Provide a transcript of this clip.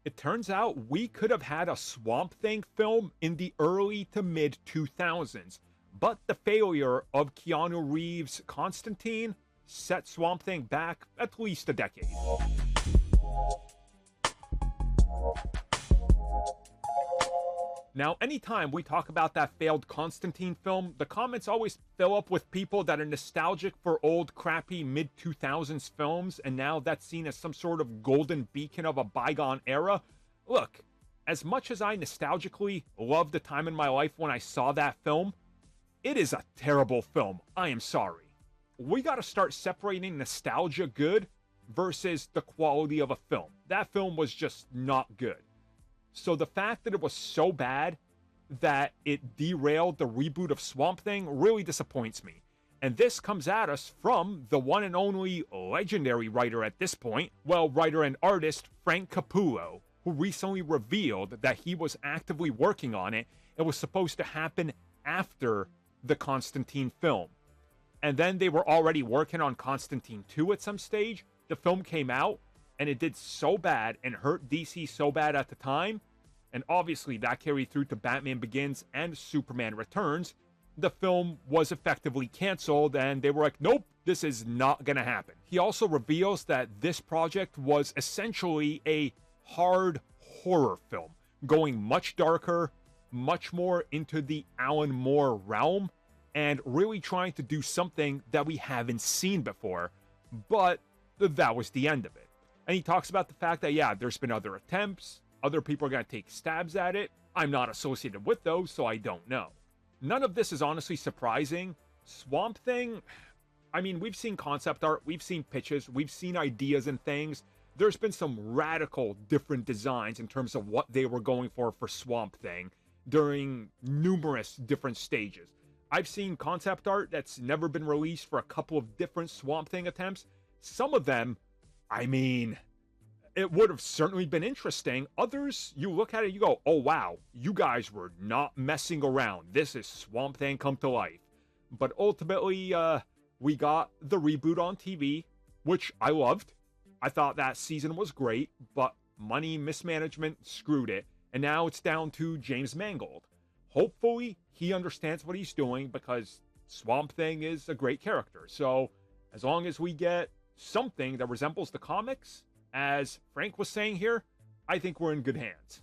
It turns out we could have had a Swamp Thing film in the early to mid 2000s, but the failure of Keanu Reeves' Constantine set Swamp Thing back at least a decade. Now, anytime we talk about that failed Constantine film, the comments always fill up with people that are nostalgic for old, crappy mid 2000s films, and now that's seen as some sort of golden beacon of a bygone era. Look, as much as I nostalgically love the time in my life when I saw that film, it is a terrible film. I am sorry. We gotta start separating nostalgia good versus the quality of a film. That film was just not good. So the fact that it was so bad that it derailed the reboot of Swamp Thing really disappoints me. And this comes at us from the one and only legendary writer at this point, well, writer and artist Frank Capullo, who recently revealed that he was actively working on it. It was supposed to happen after the Constantine film. And then they were already working on Constantine 2 at some stage. The film came out, and it did so bad and hurt DC so bad at the time, and obviously that carried through to Batman Begins and Superman Returns. The film was effectively canceled, and they were like, nope, this is not gonna happen. He also reveals that this project was essentially a hard horror film, going much darker, much more into the Alan Moore realm, and really trying to do something that we haven't seen before. But that was the end of it. And he talks about the fact that, yeah, there's been other attempts. Other people are going to take stabs at it. I'm not associated with those, so I don't know. None of this is honestly surprising. Swamp Thing, I mean, we've seen concept art, we've seen pitches, we've seen ideas and things. There's been some radical different designs in terms of what they were going for Swamp Thing during numerous different stages. I've seen concept art that's never been released for a couple of different Swamp Thing attempts. Some of them, I mean, it would have certainly been interesting. Others, you look at it, you go, oh wow, you guys were not messing around. This is Swamp Thing come to life. But ultimately, we got the reboot on TV, which I loved. I thought that season was great, but money mismanagement screwed it. And now it's down to James Mangold. Hopefully, he understands what he's doing, because Swamp Thing is a great character. So, as long as we get something that resembles the comics, as Frank was saying here, I think we're in good hands.